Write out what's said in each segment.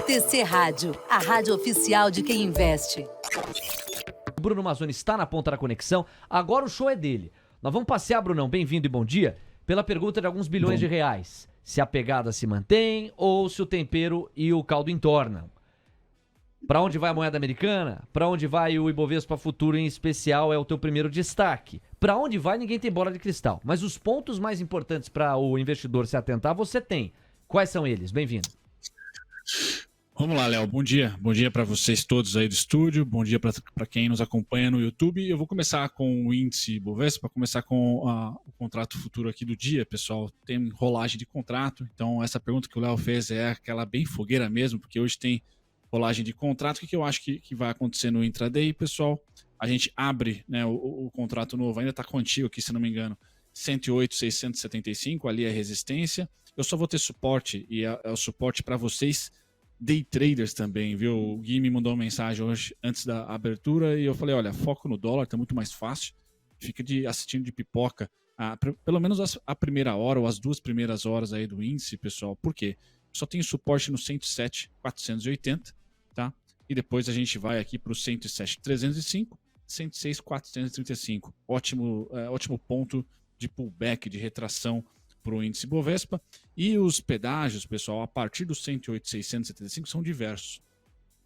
TC Rádio, a rádio oficial de quem investe. O Bruno Mazzoni está na ponta da conexão. Agora o show é dele. Nós vamos passear, Brunão, bem-vindo e bom dia, pela pergunta de alguns bilhões de reais. Se a pegada se mantém ou se o tempero e o caldo entornam. Para onde vai a moeda americana? Para onde vai o Ibovespa Futuro em especial é o teu primeiro destaque. Para onde vai ninguém tem bola de cristal. Mas os pontos mais importantes para o investidor se atentar você tem. Quais são eles? Bem-vindo. Vamos lá, Léo. Bom dia. Bom dia para vocês todos aí do estúdio. Bom dia para quem nos acompanha no YouTube. Eu vou começar com o índice Bovespa, começar com o contrato futuro aqui do dia, pessoal. Tem rolagem de contrato, então essa pergunta que o Léo fez é aquela bem fogueira mesmo, porque hoje tem rolagem de contrato. O que eu acho que vai acontecer no intraday, pessoal? A gente abre, né, o contrato novo, ainda está contigo aqui, se não me engano, 108,675, ali é resistência. Eu só vou ter suporte, e é o suporte para vocês day traders também, viu? O Gui me mandou uma mensagem hoje antes da abertura e eu falei, olha, foco no dólar, tá muito mais fácil. Fica assistindo de pipoca, pelo menos a primeira hora ou as 2 primeiras horas aí do índice, pessoal. Por quê? Só tem suporte no 107,480, tá? E depois a gente vai aqui para o 107,305, 106,435. Ótimo ponto de pullback, de retração para o índice Bovespa. E os pedágios, pessoal, a partir dos 108,675 são diversos.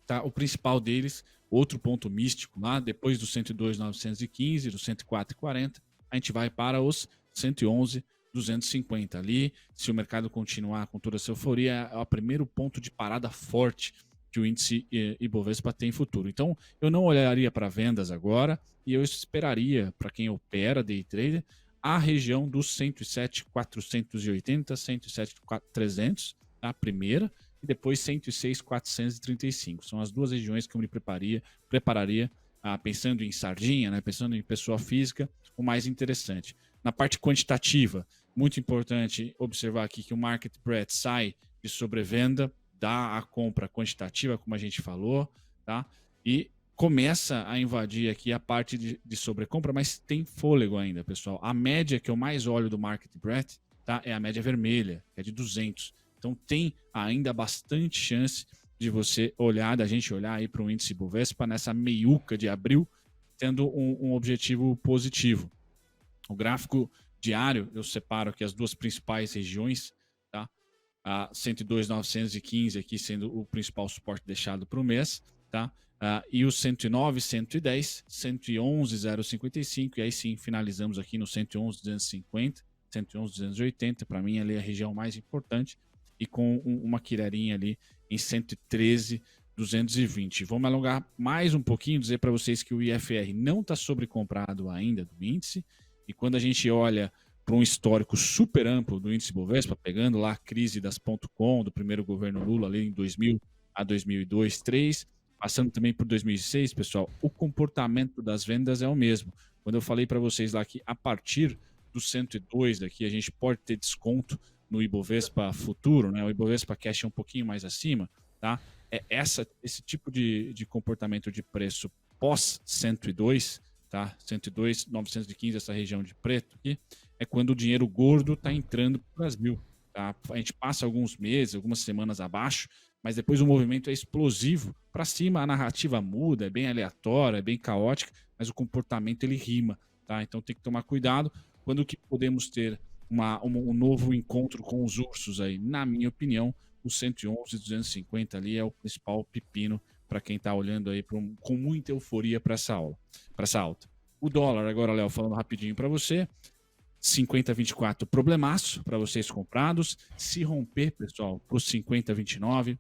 Tá? O principal deles, outro ponto místico, lá depois do 102,915, do 104,40, a gente vai para os 111,250. Ali, se o mercado continuar com toda essa euforia, é o primeiro ponto de parada forte que o índice Ibovespa tem futuro. Então, eu não olharia para vendas agora e eu esperaria, para quem opera day trader, a região dos 107,480, 107,300, a primeira, e depois 106,435. São as duas regiões que eu me prepararia pensando em sardinha, né, pensando em pessoa física, o mais interessante. Na parte quantitativa, muito importante observar aqui que o market breadth sai de sobrevenda, dá a compra quantitativa, como a gente falou, tá? E começa a invadir aqui a parte de sobrecompra, mas tem fôlego ainda, pessoal. A média que eu mais olho do market breadth, tá, é a média vermelha, que é de 200. Então tem ainda bastante chance de você olhar, da gente olhar aí para o índice Bovespa nessa meiuca de abril, tendo um objetivo positivo. O gráfico diário, eu separo aqui as duas principais regiões, tá? A 102,915 aqui sendo o principal suporte deixado para o mês, tá? E os 109, 110, 111,055, e aí sim finalizamos aqui no 111,250, 111,280, para mim ali é a região mais importante, e com uma quireirinha ali em 113,220. Vamos alongar mais um pouquinho, dizer para vocês que o IFR não está sobrecomprado ainda do índice, e quando a gente olha para um histórico super amplo do índice Bovespa, pegando lá a crise das .com, do primeiro governo Lula ali em 2000 a 2002, 2003, passando também por 2006, pessoal, o comportamento das vendas é o mesmo. Quando eu falei para vocês lá que a partir do 102 daqui a gente pode ter desconto no Ibovespa futuro, né? O Ibovespa Cash é um pouquinho mais acima, tá? Esse tipo de comportamento de preço pós 102, tá? 102,915, essa região de preto aqui, é quando o dinheiro gordo está entrando para o Brasil. Tá? A gente passa alguns meses, algumas semanas abaixo, mas depois o movimento é explosivo para cima, a narrativa muda, é bem aleatória, é bem caótica, mas o comportamento ele rima, tá? Então tem que tomar cuidado quando que podemos ter um novo encontro com os ursos aí. Na minha opinião, o 111,250 ali é o principal pepino para quem está olhando aí com muita euforia para essa alta. O dólar agora, Léo, falando rapidinho para você, 50,24 problemaço para vocês comprados. Se romper, pessoal, para os 50,29,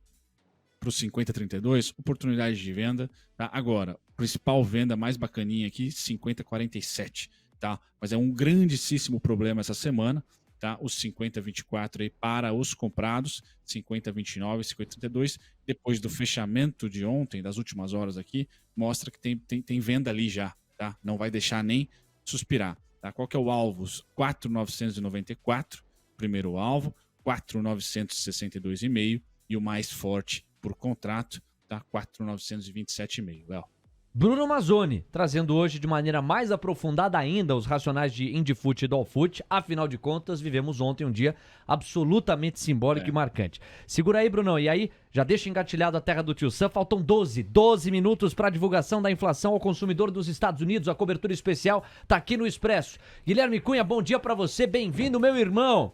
para os 50,32, oportunidade de venda. Tá? Agora, principal venda mais bacaninha aqui, 50,47. Tá? Mas é um grandíssimo problema essa semana. Tá? Os 50,24 aí para os comprados, 50,29, 50,32. Depois do fechamento de ontem, das últimas horas aqui, mostra que tem venda ali já. Tá? Não vai deixar nem suspirar. Tá? Qual que é o alvo? 4,994, primeiro alvo, 4,962,5 e o mais forte por contrato, tá? 4,927,5. Léo. Bruno Mazzoni, trazendo hoje de maneira mais aprofundada ainda os racionais de Indifut e Dolfut. Afinal de contas, vivemos ontem um dia absolutamente simbólico e marcante. Segura aí, Brunão, e aí já deixa engatilhado a terra do Tio Sam. Faltam 12 minutos para a divulgação da inflação ao consumidor dos Estados Unidos. A cobertura especial tá aqui no Expresso. Guilherme Cunha, bom dia para você, bem-vindo, meu irmão.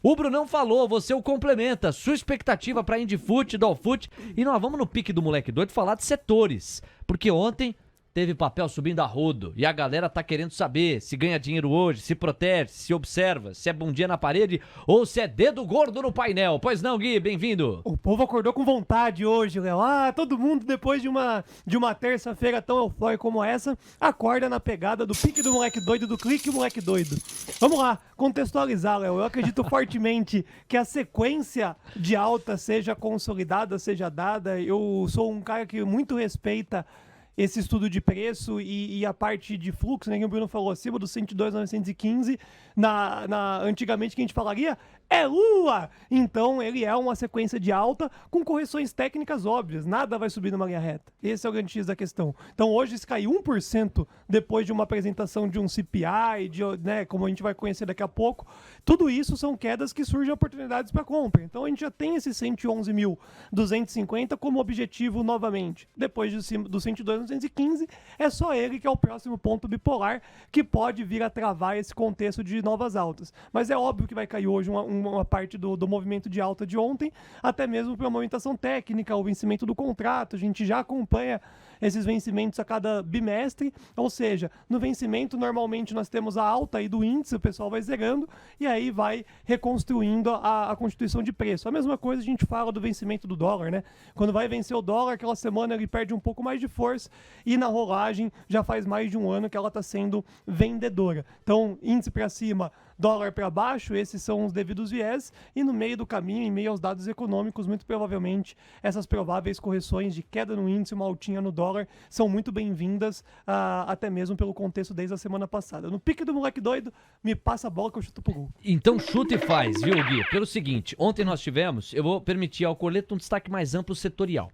O Brunão falou, você o complementa, sua expectativa para Indifut, Dolfut, e nós vamos no pique do moleque doido falar de setores, porque ontem teve papel subindo a rodo e a galera tá querendo saber se ganha dinheiro hoje, se protege, se observa, se é bundinha na parede ou se é dedo gordo no painel. Pois não, Gui, bem-vindo. O povo acordou com vontade hoje, Léo. Todo mundo depois de uma terça-feira tão eufórica como essa, acorda na pegada do pique do moleque doido, do clique moleque doido. Vamos lá, contextualizar, Léo. Eu acredito fortemente que a sequência de alta seja consolidada, seja dada. Eu sou um cara que muito respeita esse estudo de preço e a parte de fluxo, né, que o Bruno falou, acima dos 102.915, antigamente que a gente falaria é Lula! Então ele é uma sequência de alta com correções técnicas óbvias, nada vai subir numa linha reta. Esse é o grande X da questão. Então hoje se cai 1% depois de uma apresentação de um CPI, né, como a gente vai conhecer daqui a pouco, tudo isso são quedas que surgem oportunidades para compra. Então a gente já tem esse 111.250 como objetivo novamente. Depois do 102.915 é só ele que é o próximo ponto bipolar que pode vir a travar esse contexto de novas altas. Mas é óbvio que vai cair hoje uma parte do movimento de alta de ontem, até mesmo para a movimentação técnica, o vencimento do contrato. A gente já acompanha esses vencimentos a cada bimestre, ou seja, no vencimento normalmente nós temos a alta aí do índice, o pessoal vai zerando e aí vai reconstruindo a constituição de preço. A mesma coisa a gente fala do vencimento do dólar, né? Quando vai vencer o dólar, aquela semana ele perde um pouco mais de força e na rolagem já faz mais de um ano que ela está sendo vendedora. Então, índice para cima, dólar para baixo, esses são os devidos viés, e no meio do caminho, em meio aos dados econômicos, muito provavelmente essas prováveis correções de queda no índice, uma altinha no dólar, são muito bem-vindas, até mesmo pelo contexto desde a semana passada. No pique do moleque doido, me passa a bola que eu chuto pro gol. Então chuta e faz, viu, Gui? Pelo seguinte, ontem nós tivemos, eu vou permitir ao Coleta um destaque mais amplo setorial.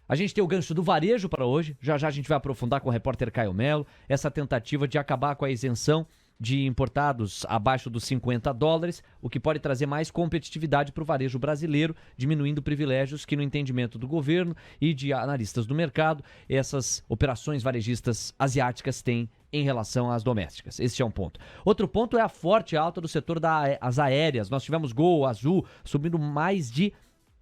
A gente tem o gancho do varejo para hoje, já a gente vai aprofundar com o repórter Caio Melo, essa tentativa de acabar com a isenção de importados abaixo dos $50, o que pode trazer mais competitividade para o varejo brasileiro, diminuindo privilégios que, no entendimento do governo e de analistas do mercado, essas operações varejistas asiáticas têm em relação às domésticas. Esse é um ponto. Outro ponto é a forte alta do setor das aéreas. Nós tivemos Gol, Azul, subindo mais de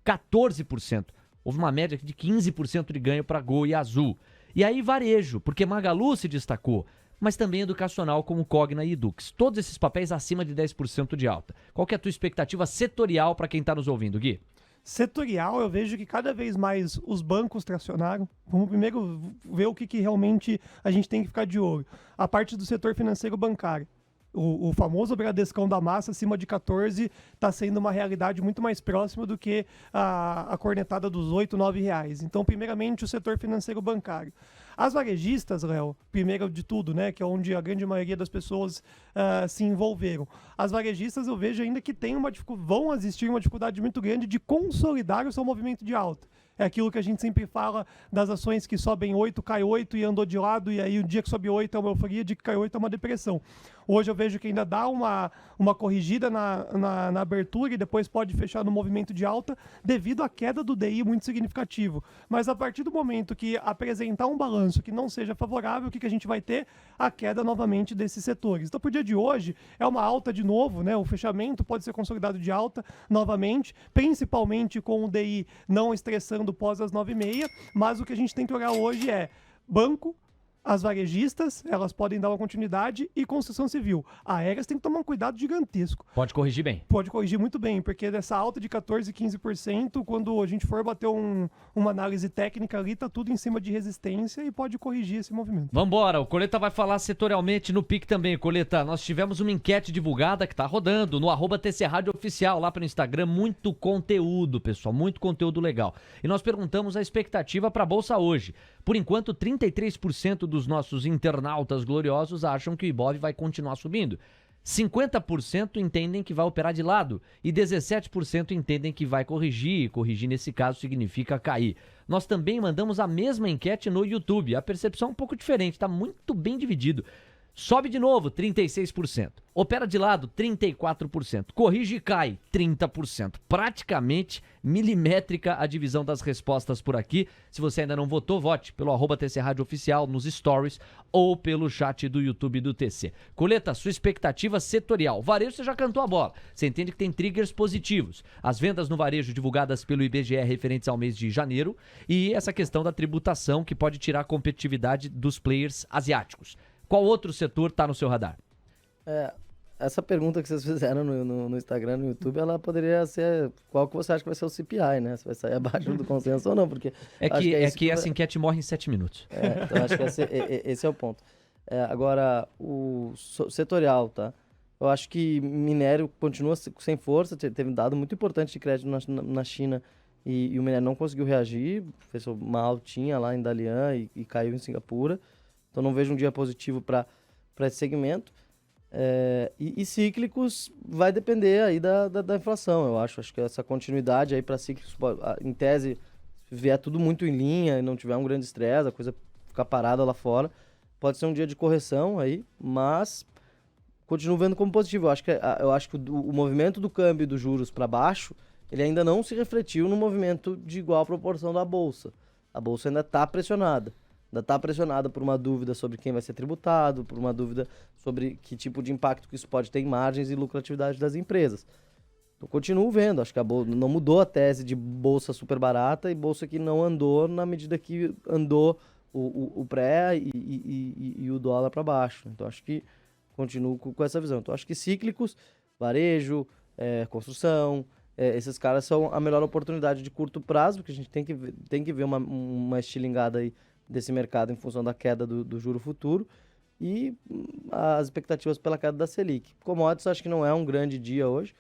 14%. Houve uma média de 15% de ganho para Gol e Azul. E aí varejo, porque Magalu se destacou, mas também educacional como Cogna e Edux. Todos esses papéis acima de 10% de alta. Qual que é a tua expectativa setorial para quem está nos ouvindo, Gui? Setorial, eu vejo que cada vez mais os bancos tracionaram. Vamos primeiro ver o que realmente a gente tem que ficar de olho. A parte do setor financeiro bancário. O famoso Bradescão da massa, acima de 14, está sendo uma realidade muito mais próxima do que a cornetada dos R$8, R$9. Então, primeiramente, o setor financeiro bancário. As varejistas, Léo, primeiro de tudo, né, que é onde a grande maioria das pessoas se envolveram. As varejistas, eu vejo ainda que vão existir uma dificuldade muito grande de consolidar o seu movimento de alta. É aquilo que a gente sempre fala das ações que sobem 8, cai 8 e andou de lado, e aí o dia que sobe 8 é uma euforia, o dia que cai 8 é uma depressão. Hoje eu vejo que ainda dá uma corrigida na abertura e depois pode fechar no movimento de alta devido à queda do DI muito significativo. Mas a partir do momento que apresentar um balanço que não seja favorável, o que a gente vai ter? A queda novamente desses setores. Então, pro dia de hoje, é uma alta de novo, né? O fechamento pode ser consolidado de alta novamente, principalmente com o DI não estressando pós as 9h30, mas o que a gente tem que olhar hoje é banco, as varejistas, elas podem dar uma continuidade, e construção civil. Aéreas tem que tomar um cuidado gigantesco. Pode corrigir bem. Pode corrigir muito bem, porque dessa alta de 14%, 15%, quando a gente for bater uma análise técnica ali, tá tudo em cima de resistência e pode corrigir esse movimento. Vambora, o Coleta vai falar setorialmente no PIC também. Coleta, nós tivemos uma enquete divulgada que tá rodando no @TC Rádio Oficial, lá pelo Instagram. Muito conteúdo, pessoal, muito conteúdo legal. E nós perguntamos a expectativa para a Bolsa hoje. Por enquanto, 33% dos nossos internautas gloriosos acham que o Ibov vai continuar subindo. 50% entendem que vai operar de lado e 17% entendem que vai corrigir. Corrigir, nesse caso, significa cair. Nós também mandamos a mesma enquete no YouTube. A percepção é um pouco diferente, está muito bem dividido. Sobe de novo, 36%. Opera de lado, 34%. Corrige e cai, 30%. Praticamente milimétrica a divisão das respostas por aqui. Se você ainda não votou, vote pelo @TC Rádio Oficial nos stories ou pelo chat do YouTube do TC. Coleta, sua expectativa setorial. Varejo, você já cantou a bola. Você entende que tem triggers positivos. As vendas no varejo divulgadas pelo IBGE referentes ao mês de janeiro e essa questão da tributação que pode tirar a competitividade dos players asiáticos. Qual outro setor está no seu radar? Essa pergunta que vocês fizeram no Instagram, no YouTube, ela poderia ser qual que você acha que vai ser o CPI, né? Se vai sair abaixo do consenso ou não, porque... Essa enquete morre em 7 minutos. Então acho que esse é o ponto. Agora, o setorial, tá? Eu acho que minério continua sem força, teve um dado muito importante de crédito na China e o minério não conseguiu reagir, fez uma altinha lá em Dalian e caiu em Singapura. Então não vejo um dia positivo para esse segmento. E cíclicos vai depender aí da inflação, eu acho. Acho que essa continuidade aí para cíclicos, em tese, se vier tudo muito em linha e não tiver um grande estresse, a coisa ficar parada lá fora, pode ser um dia de correção aí, mas continuo vendo como positivo. Eu acho que o movimento do câmbio e dos juros para baixo, ele ainda não se refletiu no movimento de igual proporção da Bolsa. A Bolsa ainda está pressionada. Ainda está pressionada por uma dúvida sobre quem vai ser tributado, por uma dúvida sobre que tipo de impacto que isso pode ter em margens e lucratividade das empresas. Então, continuo vendo. Acho que a bolsa não mudou a tese de bolsa super barata e bolsa que não andou na medida que andou o pré e o dólar para baixo. Então, acho que continuo com essa visão. Então, acho que cíclicos, varejo, construção, esses caras são a melhor oportunidade de curto prazo, porque a gente tem que ver uma estilingada aí desse mercado em função da queda do juro futuro e as expectativas pela queda da Selic. Commodities acho que não é um grande dia hoje,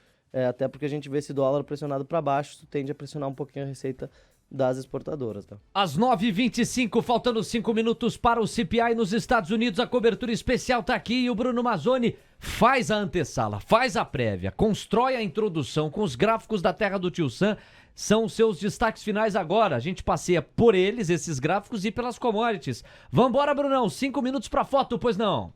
até porque a gente vê esse dólar pressionado para baixo, isso tende a pressionar um pouquinho a receita das exportadoras. Tá? Às 9h25, faltando 5 minutos para o CPI nos Estados Unidos, a cobertura especial tá aqui e o Bruno Mazzoni faz a antessala, faz a prévia, constrói a introdução com os gráficos da terra do Tio Sam. São os seus destaques finais agora. A gente passeia por eles, esses gráficos, e pelas commodities. Vambora, Brunão. 5 minutos pra foto, pois não?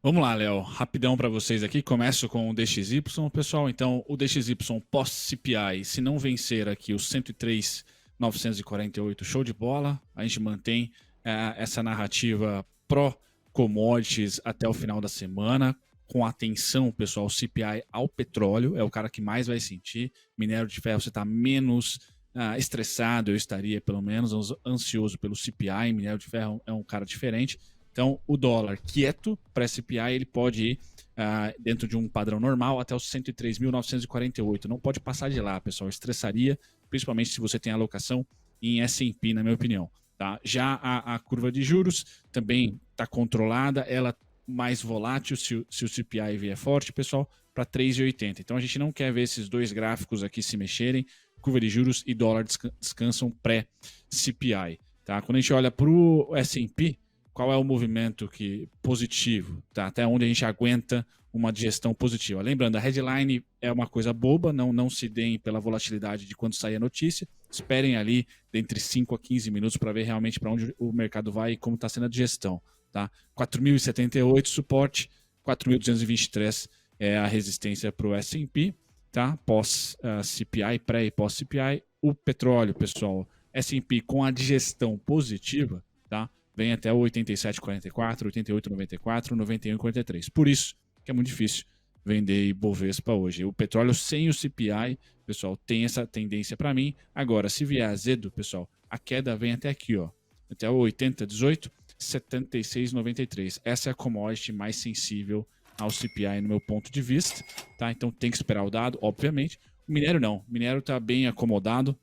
Vamos lá, Léo. Rapidão para vocês aqui. Começo com o DXY, pessoal. Então, o DXY pós-CPI, se não vencer aqui os 103.948, show de bola. A gente mantém essa narrativa pró-commodities até o final da semana. Com atenção, pessoal, o CPI ao petróleo é o cara que mais vai sentir. Minério de ferro, você está menos estressado, eu estaria pelo menos ansioso pelo CPI. Minério de ferro é um cara diferente. Então, o dólar quieto para CPI, ele pode ir dentro de um padrão normal até os 103.948. Não pode passar de lá, pessoal. Estressaria, principalmente se você tem alocação em S&P, na minha opinião. Tá? Já a curva de juros também está controlada, ela mais volátil se o CPI vier forte, pessoal, para 3,80. Então a gente não quer ver esses dois gráficos aqui se mexerem. Curva de juros e dólar descansam pré-CPI. Tá? Quando a gente olha para o S&P, qual é o movimento positivo? Tá? Até onde a gente aguenta uma digestão positiva. Lembrando, a headline é uma coisa boba, não se deem pela volatilidade de quando sair a notícia. Esperem ali entre 5 a 15 minutos para ver realmente para onde o mercado vai e como está sendo a digestão. Tá? 4.078 suporte, 4.223 é a resistência para o S&P, tá? Pós-CPI, pré e pós-CPI. O petróleo, pessoal, S&P com a digestão positiva, tá? Vem até o 87,44, 88,94, 91,43. Por isso que é muito difícil vender Ibovespa hoje. O petróleo sem o CPI, pessoal, tem essa tendência para mim. Agora, se vier azedo, pessoal, a queda vem até aqui, ó, até o 80,18, 76,93. Essa é a commodity mais sensível ao CPI no meu ponto de vista, tá? Então tem que esperar o dado, obviamente. O minério não. O minério está bem acomodado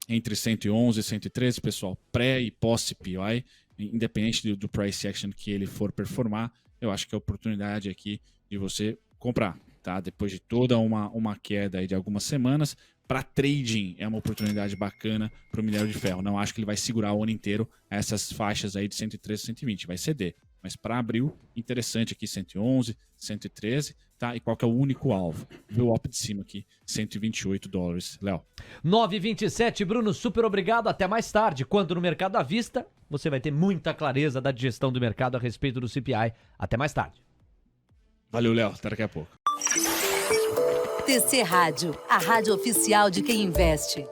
entre 111 e 113, pessoal, pré e pós-CPI, independente do price action que ele for performar, eu acho que é a oportunidade aqui de você comprar, tá? Depois de toda uma queda aí de algumas semanas, para trading é uma oportunidade bacana para o minério de ferro. Não acho que ele vai segurar o ano inteiro essas faixas aí de 113 e 120, vai ceder. Mas para abril, interessante aqui 111, 113, tá? E qual que é o único alvo? Viu o op de cima aqui, $128. Léo. 9h27, Bruno, super obrigado. Até mais tarde. Quando no mercado à vista, você vai ter muita clareza da digestão do mercado a respeito do CPI. Até mais tarde. Valeu, Léo. Até daqui a pouco. TC Rádio, a rádio oficial de quem investe.